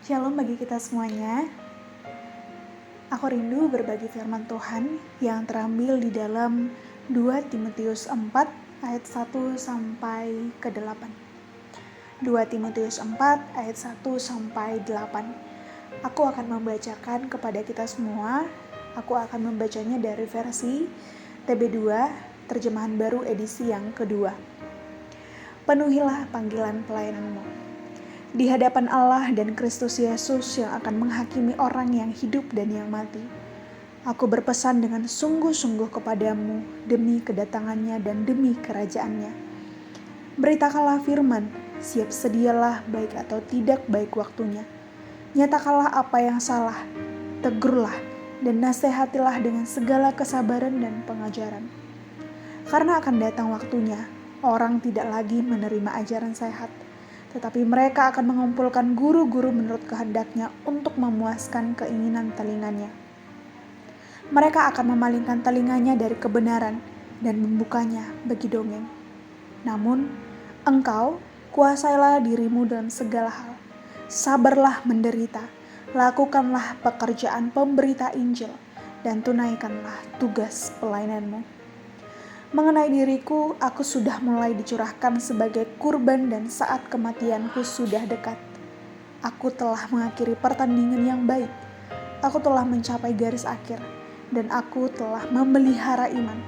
Shalom bagi kita semuanya. Aku rindu berbagi firman Tuhan yang terambil di dalam 2 Timotius 4 ayat 1 sampai ke 8. 2 Timotius 4 ayat 1 sampai 8. Aku akan membacakan kepada kita semua. Aku akan membacanya dari versi TB2, terjemahan baru edisi yang kedua. Penuhilah panggilan pelayananmu di hadapan Allah dan Kristus Yesus yang akan menghakimi orang yang hidup dan yang mati. Aku berpesan dengan sungguh-sungguh kepadamu demi kedatangannya dan demi kerajaannya. Beritakanlah firman, siap sedialah baik atau tidak baik waktunya. Nyatakanlah apa yang salah, tegurlah dan nasihatilah dengan segala kesabaran dan pengajaran. Karena akan datang waktunya, orang tidak lagi menerima ajaran sehat, tetapi mereka akan mengumpulkan guru-guru menurut kehendaknya untuk memuaskan keinginan telinganya. Mereka akan memalingkan telinganya dari kebenaran dan membukanya bagi dongeng. Namun, engkau kuasailah dirimu dalam segala hal. Sabarlah menderita, lakukanlah pekerjaan pemberita Injil, dan tunaikanlah tugas pelayananmu. Mengenai diriku, aku sudah mulai dicurahkan sebagai kurban dan saat kematianku sudah dekat. Aku telah mengakhiri pertandingan yang baik. Aku telah mencapai garis akhir dan aku telah memelihara iman.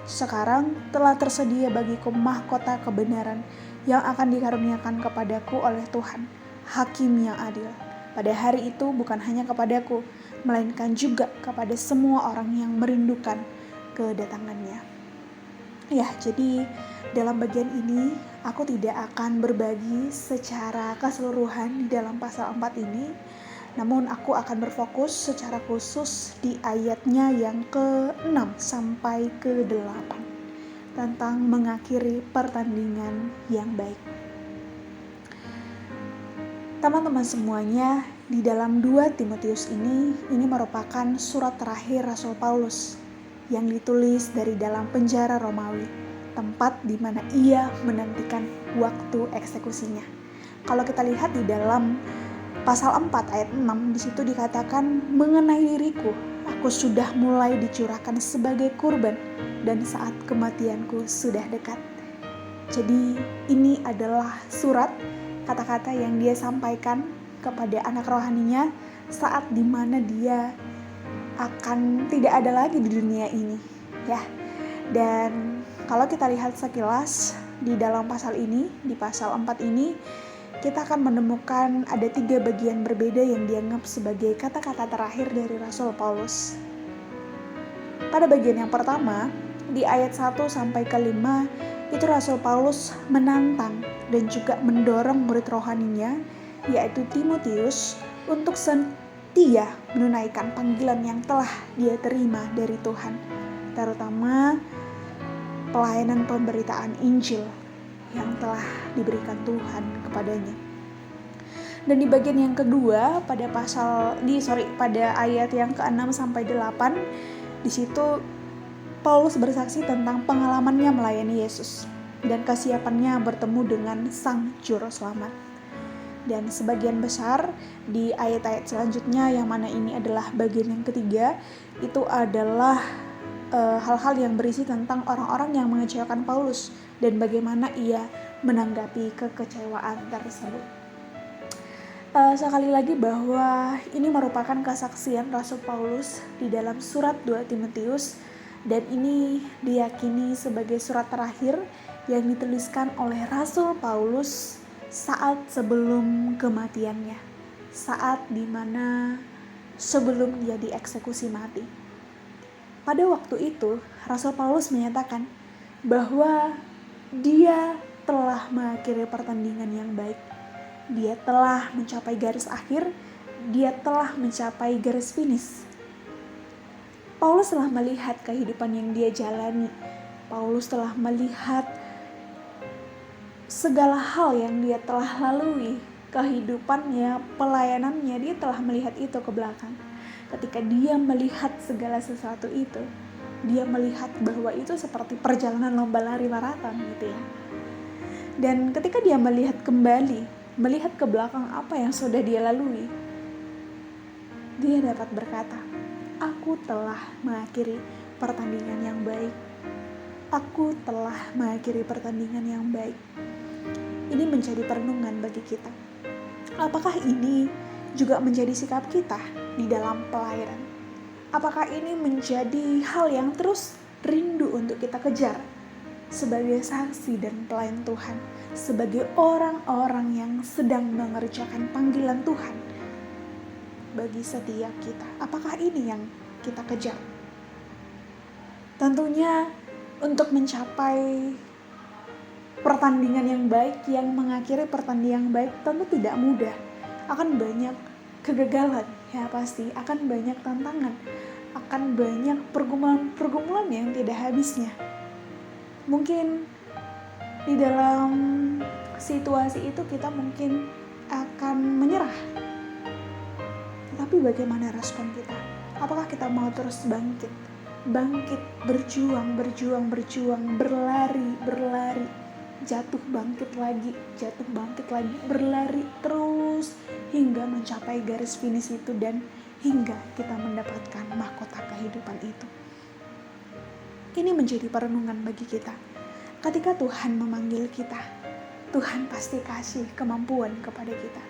Sekarang telah tersedia bagiku mahkota kebenaran yang akan dikaruniakan kepadaku oleh Tuhan, Hakim yang adil. Pada hari itu bukan hanya kepadaku, melainkan juga kepada semua orang yang merindukan kedatangannya. Ya, jadi dalam bagian ini aku tidak akan berbagi secara keseluruhan di dalam pasal 4 ini, namun aku akan berfokus secara khusus di ayatnya yang ke-6 sampai ke-8 tentang mengakhiri pertandingan yang baik. Teman-teman semuanya, di dalam 2 Timotius ini merupakan surat terakhir Rasul Paulus yang ditulis dari dalam penjara Romawi, tempat di mana ia menantikan waktu eksekusinya. Kalau kita lihat di dalam pasal 4 ayat 6, di situ dikatakan, mengenai diriku, aku sudah mulai dicurahkan sebagai kurban dan saat kematianku sudah dekat. Jadi ini adalah surat kata-kata yang dia sampaikan kepada anak rohaninya saat dimana dia akan tidak ada lagi di dunia ini, ya. Dan kalau kita lihat sekilas di dalam pasal ini, di pasal 4 ini, kita akan menemukan ada 3 bagian berbeda yang dianggap sebagai kata-kata terakhir dari Rasul Paulus. Pada bagian yang pertama, di ayat 1 sampai ke 5, itu Rasul Paulus menantang dan juga mendorong murid rohaninya, yaitu Timotius, untuk dia menunaikan panggilan yang telah dia terima dari Tuhan, terutama pelayanan pemberitaan Injil yang telah diberikan Tuhan kepadanya. Dan di bagian yang kedua pada ayat yang ke-6 sampai 8, di situ Paulus bersaksi tentang pengalamannya melayani Yesus dan kesiapannya bertemu dengan Sang Juru Selamat. Dan sebagian besar di ayat-ayat selanjutnya, yang mana ini adalah bagian yang ketiga, itu adalah hal-hal yang berisi tentang orang-orang yang mengecewakan Paulus dan bagaimana ia menanggapi kekecewaan tersebut. Sekali lagi bahwa ini merupakan kesaksian Rasul Paulus di dalam surat 2 Timotius, dan ini diyakini sebagai surat terakhir yang dituliskan oleh Rasul Paulus saat sebelum kematiannya, saat dimana sebelum dia dieksekusi mati. Pada waktu itu, Rasul Paulus menyatakan bahwa dia telah mengakhiri pertandingan yang baik. Dia telah mencapai garis akhir, dia telah mencapai garis finish. Paulus telah melihat kehidupan yang dia jalani. Paulus telah melihat segala hal yang dia telah lalui, kehidupannya, pelayanannya, dia telah melihat itu ke belakang. Ketika dia melihat segala sesuatu itu, dia melihat bahwa itu seperti perjalanan lomba lari maraton gitu ya. Dan ketika dia melihat kembali, melihat ke belakang apa yang sudah dia lalui, dia dapat berkata, "Aku telah mengakhiri pertandingan yang baik. Aku telah mengakhiri pertandingan yang baik." Ini menjadi perenungan bagi kita. Apakah ini juga menjadi sikap kita di dalam pelayanan? Apakah ini menjadi hal yang terus rindu untuk kita kejar sebagai saksi dan pelayan Tuhan, sebagai orang-orang yang sedang mengerjakan panggilan Tuhan bagi setiap kita? Apakah ini yang kita kejar? Tentunya untuk mencapai pertandingan yang baik, yang mengakhiri pertandingan yang baik tentu tidak mudah. Akan banyak kegagalan, ya pasti. Akan banyak tantangan, akan banyak pergumulan yang tidak habisnya. Mungkin di dalam situasi itu kita mungkin akan menyerah. Tetapi bagaimana respon kita? Apakah kita mau terus bangkit, berjuang, berlari, jatuh bangkit lagi, berlari terus hingga mencapai garis finish itu dan hingga kita mendapatkan mahkota kehidupan itu. Ini menjadi perenungan bagi kita. Ketika Tuhan memanggil kita, Tuhan pasti kasih kemampuan kepada kita.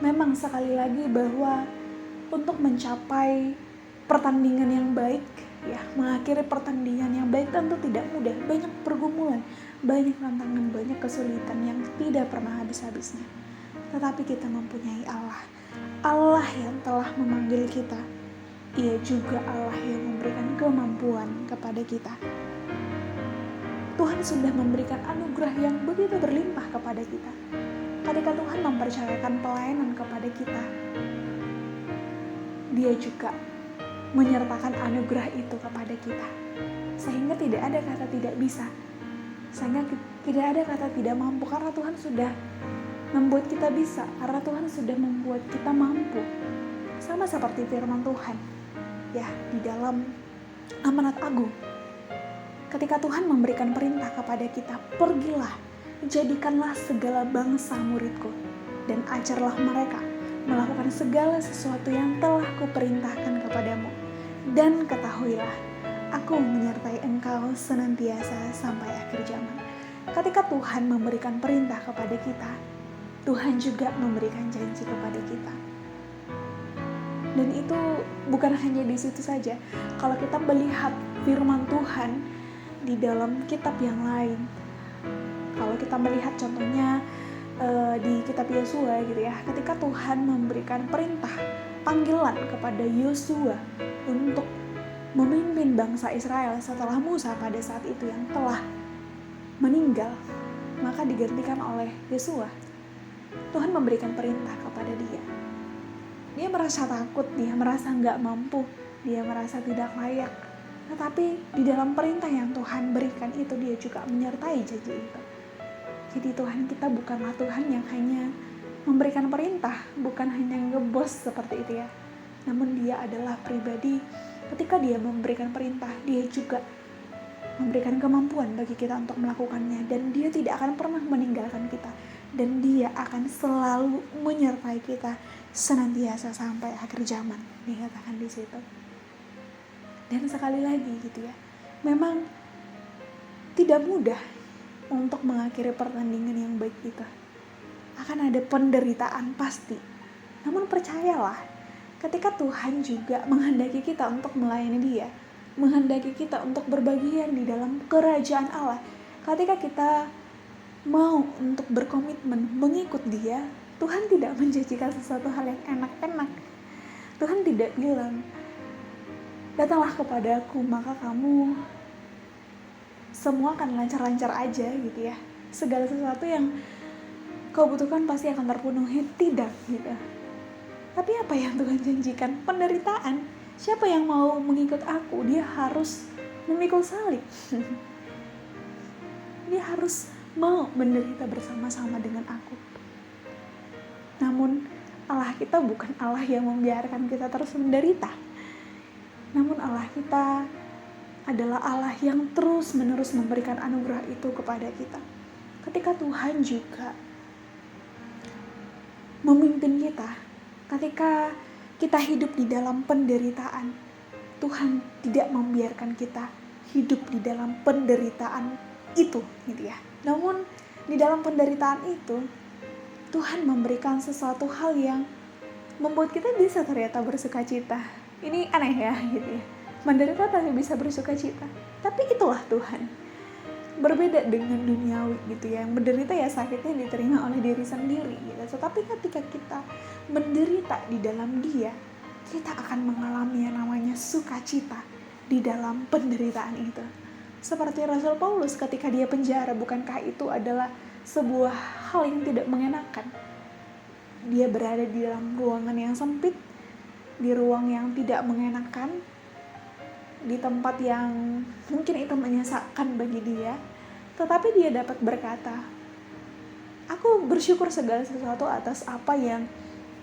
Memang sekali lagi bahwa untuk mencapai pertandingan yang baik, ya, mengakhiri pertandingan yang baik tentu tidak mudah. Banyak pergumulan, banyak tantangan, banyak kesulitan yang tidak pernah habis-habisnya. Tetapi kita mempunyai Allah yang telah memanggil kita. Ia juga Allah yang memberikan kemampuan kepada kita. Tuhan sudah memberikan anugerah yang begitu berlimpah kepada kita. Ketika Tuhan mempercayakan pelayanan kepada kita, Dia juga menyertakan anugerah itu kepada kita. Sehingga tidak ada kata tidak bisa. Sehingga tidak ada kata tidak mampu, karena Tuhan sudah membuat kita bisa, karena Tuhan sudah membuat kita mampu. Sama seperti firman Tuhan, ya, di dalam Amanat Agung. Ketika Tuhan memberikan perintah kepada kita, "Pergilah, jadikanlah segala bangsa muridku, dan ajarlah mereka melakukan segala sesuatu yang telah kuperintahkan kepadamu. Dan ketahuilah, aku menyertai engkau senantiasa sampai akhir zaman." Ketika Tuhan memberikan perintah kepada kita, Tuhan juga memberikan janji kepada kita. Dan itu bukan hanya di situ saja. Kalau kita melihat firman Tuhan di dalam kitab yang lain, kalau kita melihat contohnya di kitab Yosua gitu ya, ketika Tuhan memberikan perintah, panggilan kepada Yosua untuk memimpin bangsa Israel setelah Musa pada saat itu yang telah meninggal, maka digantikan oleh Yosua. Tuhan memberikan perintah kepada dia. Dia merasa takut, dia merasa gak mampu, dia merasa tidak layak. Tetapi di dalam perintah yang Tuhan berikan itu, dia juga menyertai janji itu. Jadi Tuhan kita bukanlah Tuhan yang hanya memberikan perintah, bukan hanya ngebos seperti itu ya. Namun Dia adalah pribadi, ketika Dia memberikan perintah, Dia juga memberikan kemampuan bagi kita untuk melakukannya. Dan Dia tidak akan pernah meninggalkan kita. Dan Dia akan selalu menyertai kita senantiasa sampai akhir zaman, dikatakan di situ. Dan sekali lagi gitu ya, memang tidak mudah untuk mengakhiri pertandingan yang baik kita. Akan ada penderitaan pasti. Namun percayalah, ketika Tuhan juga menghendaki kita untuk melayani Dia, menghendaki kita untuk berbagian di dalam kerajaan Allah, ketika kita mau untuk berkomitmen mengikut Dia, Tuhan tidak menjanjikan sesuatu hal yang enak-enak. Tuhan tidak bilang, "Datanglah kepadaku, maka kamu semua akan lancar-lancar aja," gitu ya. Segala sesuatu yang kau butuhkan pasti akan terpenuhi. Tidak gitu. Tapi apa yang Tuhan janjikan? Penderitaan. Siapa yang mau mengikut aku? Dia harus memikul salib. Dia harus mau menderita bersama-sama dengan aku. Namun Allah kita bukan Allah yang membiarkan kita terus menderita. Namun Allah kita adalah Allah yang terus-menerus memberikan anugerah itu kepada kita. Ketika Tuhan juga memimpin kita, ketika kita hidup di dalam penderitaan, Tuhan tidak membiarkan kita hidup di dalam penderitaan itu, gitu ya. Namun di dalam penderitaan itu, Tuhan memberikan sesuatu hal yang membuat kita bisa ternyata bersuka cita. Ini aneh ya, gitu ya. Menderita tapi bisa bersuka cita. Tapi itulah Tuhan. Berbeda dengan duniawi gitu ya. Yang menderita ya sakitnya diterima oleh diri sendiri gitu. Tetapi ketika kita menderita di dalam Dia, kita akan mengalami yang namanya sukacita di dalam penderitaan itu. Seperti Rasul Paulus ketika dia penjara, bukankah itu adalah sebuah hal yang tidak mengenakan? Dia berada di dalam ruangan yang sempit, di ruang yang tidak mengenakan, di tempat yang mungkin itu menyesakkan bagi dia, tetapi dia dapat berkata, aku bersyukur segala sesuatu atas apa yang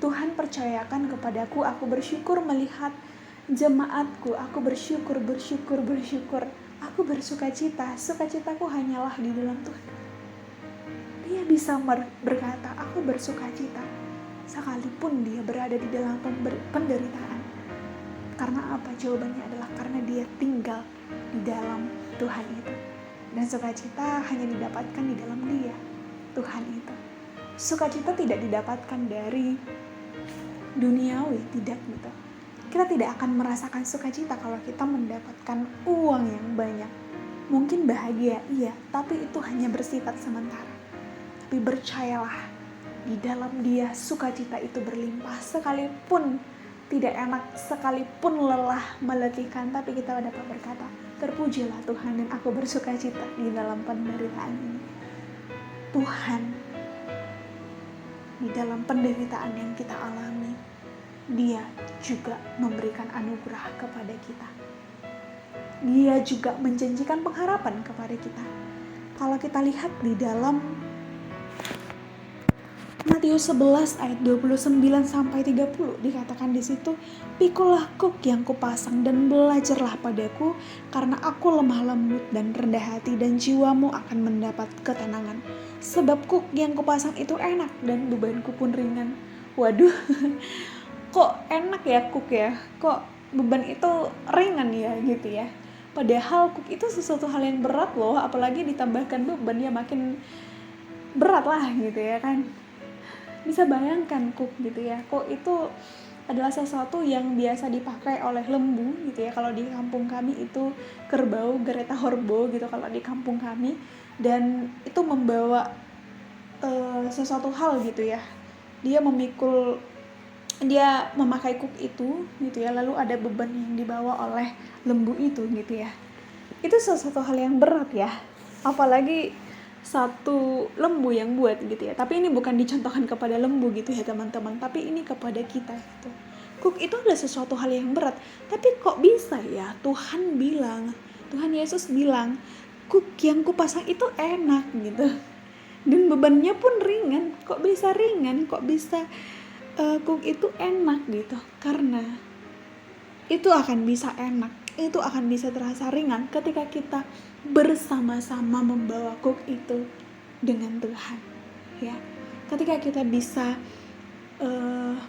Tuhan percayakan kepadaku. Aku bersyukur melihat jemaatku, aku bersyukur, aku bersuka cita, sukacitaku hanyalah di dalam Tuhan. Dia bisa berkata, aku bersuka cita, sekalipun dia berada di dalam penderitaan. Karena apa? Jawabannya adalah karena dia tinggal di dalam Tuhan itu. Dan sukacita hanya didapatkan di dalam Dia, Tuhan itu. Sukacita tidak didapatkan dari duniawi, tidak gitu. Kita tidak akan merasakan sukacita kalau kita mendapatkan uang yang banyak. Mungkin bahagia, iya, tapi itu hanya bersifat sementara. Tapi percayalah, di dalam Dia sukacita itu berlimpah. Sekalipun tidak enak, sekalipun lelah meletihkan, tapi kita dapat berkata, terpujilah Tuhan dan aku bersukacita di dalam penderitaan ini. Tuhan, di dalam penderitaan yang kita alami, Dia juga memberikan anugerah kepada kita. Dia juga menjanjikan pengharapan kepada kita. Kalau kita lihat di dalam Matius 11 ayat 29-30 dikatakan di situ, pikulah kuk yang kupasang dan belajarlah padaku, karena aku lemah lembut dan rendah hati, dan jiwamu akan mendapat ketenangan. Sebab kuk yang kupasang itu enak dan bebanku pun ringan. Waduh, kok enak ya kuk ya? Kok beban itu ringan ya gitu ya? Padahal kuk itu sesuatu hal yang berat loh, apalagi ditambahkan beban ya makin berat lah gitu ya kan. Bisa bayangkan kuk gitu ya, kuk itu adalah sesuatu yang biasa dipakai oleh lembu gitu ya. Kalau di kampung kami itu kerbau, gereta horbo gitu kalau di kampung kami. Dan itu membawa sesuatu hal gitu ya. Dia memakai kuk itu gitu ya, lalu ada beban yang dibawa oleh lembu itu gitu ya. Itu sesuatu hal yang berat ya, apalagi satu lembu yang buat gitu ya. Tapi ini bukan dicontohkan kepada lembu gitu ya teman-teman, tapi ini kepada kita gitu. Kuk itu adalah sesuatu hal yang berat, tapi kok bisa ya Tuhan Yesus bilang kuk yang kupasang itu enak gitu, dan bebannya pun ringan. Kok bisa ringan, kok bisa kuk itu enak gitu? Karena itu akan bisa enak, itu akan bisa terasa ringan ketika kita bersama-sama membawa kuk itu dengan Tuhan ya. Ketika kita bisa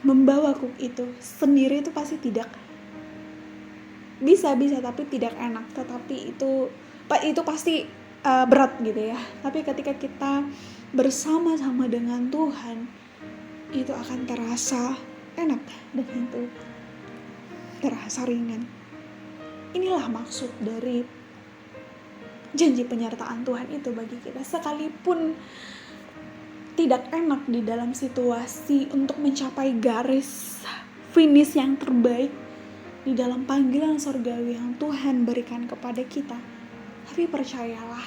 membawa kuk itu sendiri itu pasti tidak bisa tapi tidak enak, tetapi itu pasti berat gitu ya. Tapi ketika kita bersama-sama dengan Tuhan, itu akan terasa enak dan itu terasa ringan. Inilah maksud dari janji penyertaan Tuhan itu bagi kita. Sekalipun tidak enak di dalam situasi untuk mencapai garis finish yang terbaik di dalam panggilan surgawi yang Tuhan berikan kepada kita, tapi percayalah,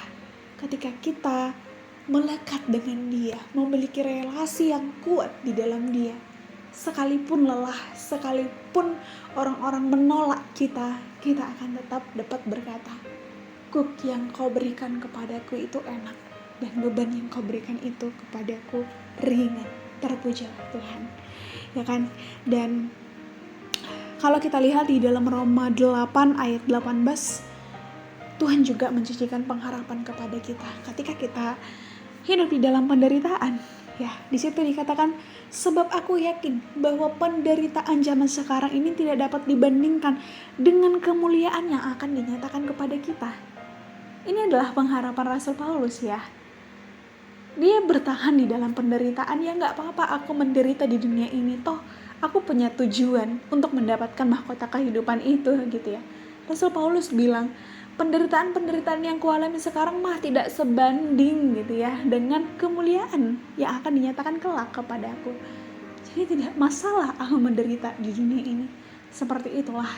ketika kita melekat dengan Dia, memiliki relasi yang kuat di dalam Dia, sekalipun lelah, sekalipun orang-orang menolak kita akan tetap dapat berkata, kuk yang kau berikan kepadaku itu enak, dan beban yang kau berikan itu kepadaku ringan. Terpujilah Tuhan, ya kan? Dan kalau kita lihat di dalam Roma 8 ayat 18, Tuhan juga menjanjikan pengharapan kepada kita ketika kita hidup di dalam penderitaan. Ya, di situ dikatakan, sebab aku yakin bahwa penderitaan zaman sekarang ini tidak dapat dibandingkan dengan kemuliaan yang akan dinyatakan kepada kita. Ini adalah pengharapan Rasul Paulus ya. Dia bertahan di dalam penderitaan, ya gak apa-apa aku menderita di dunia ini, toh aku punya tujuan untuk mendapatkan mahkota kehidupan itu gitu ya. Rasul Paulus bilang, penderitaan-penderitaan yang kualami sekarang mah tidak sebanding gitu ya dengan kemuliaan yang akan dinyatakan kelak kepada aku. Jadi tidak masalah aku menderita di dunia ini. Seperti itulah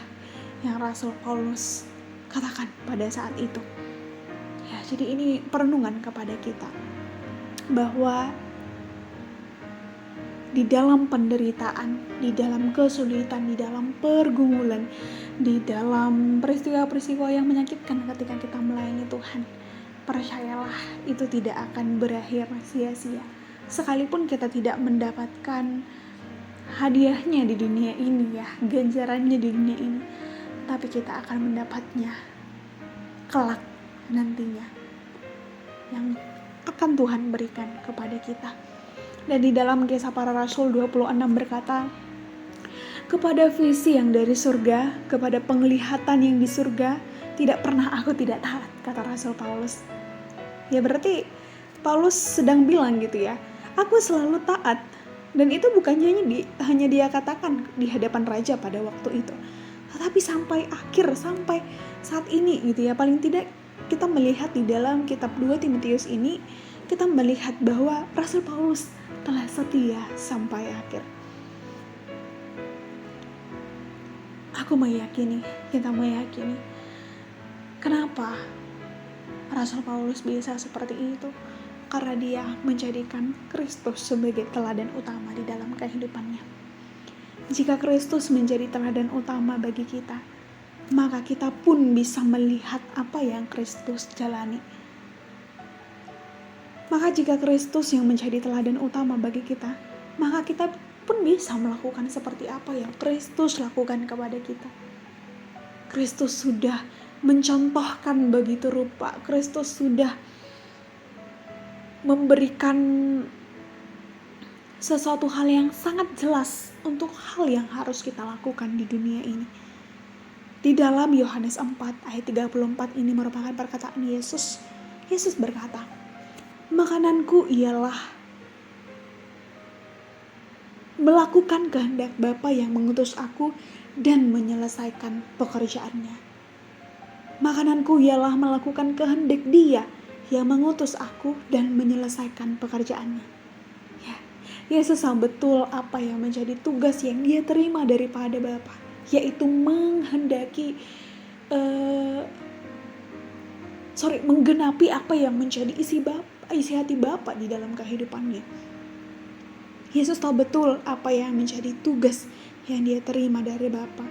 yang Rasul Paulus katakan pada saat itu. Ya, jadi ini perenungan kepada kita bahwa di dalam penderitaan, di dalam kesulitan, di dalam pergumulan, di dalam peristiwa-peristiwa yang menyakitkan ketika kita melayani Tuhan, percayalah itu tidak akan berakhir sia-sia. Sekalipun kita tidak mendapatkan hadiahnya di dunia ini ya, ganjarannya di dunia ini, tapi kita akan mendapatnya kelak nantinya yang akan Tuhan berikan kepada kita. Dan di dalam Kisah Para Rasul 26 berkata, kepada visi yang dari surga, kepada penglihatan yang di surga, tidak pernah aku tidak taat, kata Rasul Paulus. Ya berarti Paulus sedang bilang gitu ya, aku selalu taat. Dan itu bukan hanya dia katakan di hadapan raja pada waktu itu, tetapi sampai akhir, sampai saat ini gitu ya. Paling tidak kita melihat di dalam kitab 2 Timotius ini, kita melihat bahwa Rasul Paulus telah setia sampai akhir. Aku meyakini, kita meyakini, kenapa Rasul Paulus bisa seperti itu? Karena dia menjadikan Kristus sebagai teladan utama di dalam kehidupannya. Jika Kristus menjadi teladan utama bagi kita, maka kita pun bisa melihat apa yang Kristus jalani. Maka jika Kristus yang menjadi teladan utama bagi kita, maka kita pun bisa melakukan seperti apa yang Kristus lakukan kepada kita. Kristus sudah mencontohkan begitu rupa. Kristus sudah memberikan sesuatu hal yang sangat jelas untuk hal yang harus kita lakukan di dunia ini. Di dalam Yohanes 4 ayat 34 ini merupakan perkataan Yesus. Yesus berkata, makananku ialah melakukan kehendak Bapa yang mengutus aku dan menyelesaikan pekerjaannya. Makananku ialah melakukan kehendak Dia yang mengutus aku dan menyelesaikan pekerjaannya. Ya, Yesus tahu betul apa yang menjadi tugas yang Dia terima daripada Bapa, yaitu menggenapi apa yang menjadi isi hati Bapa di dalam kehidupannya. Yesus tahu betul apa yang menjadi tugas yang Dia terima dari Bapa,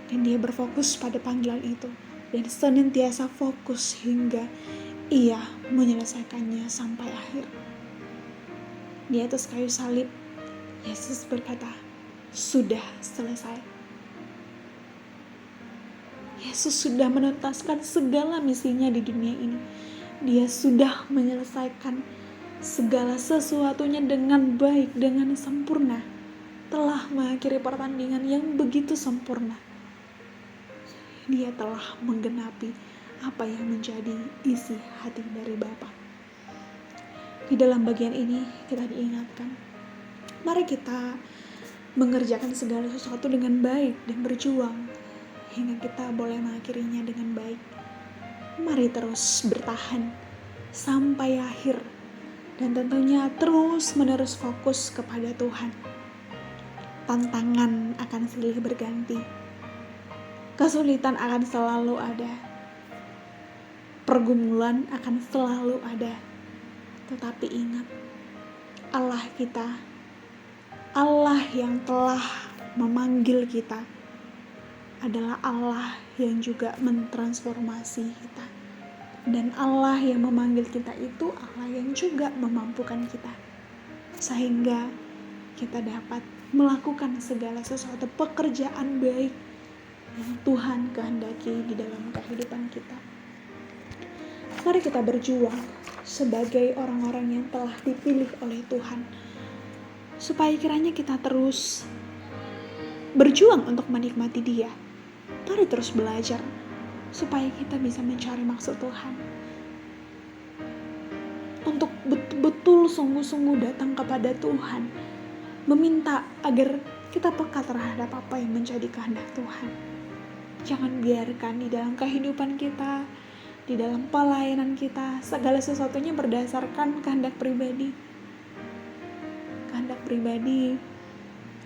dan Dia berfokus pada panggilan itu dan senantiasa fokus hingga Ia menyelesaikannya sampai akhir. Di atas kayu salib, Yesus berkata, sudah selesai. Yesus sudah menuntaskan segala misinya di dunia ini. Dia sudah menyelesaikan segala sesuatunya dengan baik, dengan sempurna. Telah mengakhiri pertandingan yang begitu sempurna. Dia telah menggenapi apa yang menjadi isi hati dari Bapa. Di dalam bagian ini kita diingatkan, mari kita mengerjakan segala sesuatu dengan baik dan berjuang hingga kita boleh mengakhirinya dengan baik. Mari terus bertahan sampai akhir dan tentunya terus menerus fokus kepada Tuhan. Tantangan akan silih berganti, kesulitan akan selalu ada, pergumulan akan selalu ada. Tetapi ingat, Allah kita, Allah yang telah memanggil kita, adalah Allah yang juga mentransformasi kita. Dan Allah yang memanggil kita itu Allah yang juga memampukan kita, sehingga kita dapat melakukan segala sesuatu pekerjaan baik yang Tuhan kehendaki di dalam kehidupan kita. Mari kita berjuang sebagai orang-orang yang telah dipilih oleh Tuhan supaya kiranya kita terus berjuang untuk menikmati Dia. Mari terus belajar supaya kita bisa mencari maksud Tuhan, untuk betul-betul sungguh-sungguh datang kepada Tuhan, meminta agar kita peka terhadap apa yang menjadi kehendak Tuhan. Jangan biarkan di dalam kehidupan kita, di dalam pelayanan kita, segala sesuatunya berdasarkan kehendak pribadi. Kehendak pribadi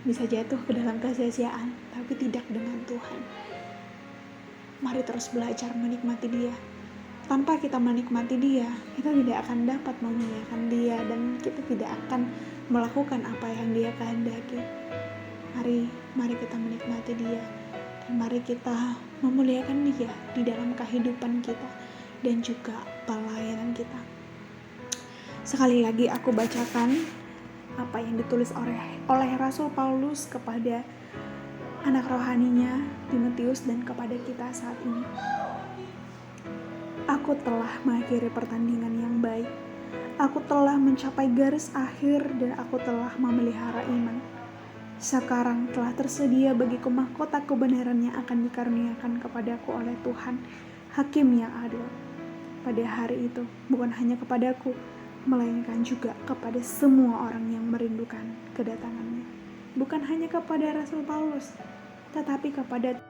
bisa jatuh ke dalam kesia-siaan, tapi tidak dengan Tuhan. Mari terus belajar menikmati Dia. Tanpa kita menikmati Dia, kita tidak akan dapat memuliakan Dia, dan kita tidak akan melakukan apa yang Dia kehendaki. Mari kita menikmati Dia, dan mari kita memuliakan Dia di dalam kehidupan kita dan juga pelayanan kita. Sekali lagi aku bacakan apa yang ditulis oleh Rasul Paulus kepada anak rohaninya Timotius dan kepada kita saat ini. Aku telah mengakhiri pertandingan yang baik. Aku telah mencapai garis akhir dan aku telah memelihara iman. Sekarang telah tersedia bagiku mahkota kebenaran yang akan dikaruniakan kepadaku oleh Tuhan, Hakim yang adil. Pada hari itu, bukan hanya kepadaku, melainkan juga kepada semua orang yang merindukan kedatangannya. Bukan hanya kepada Rasul Paulus, tetapi kepada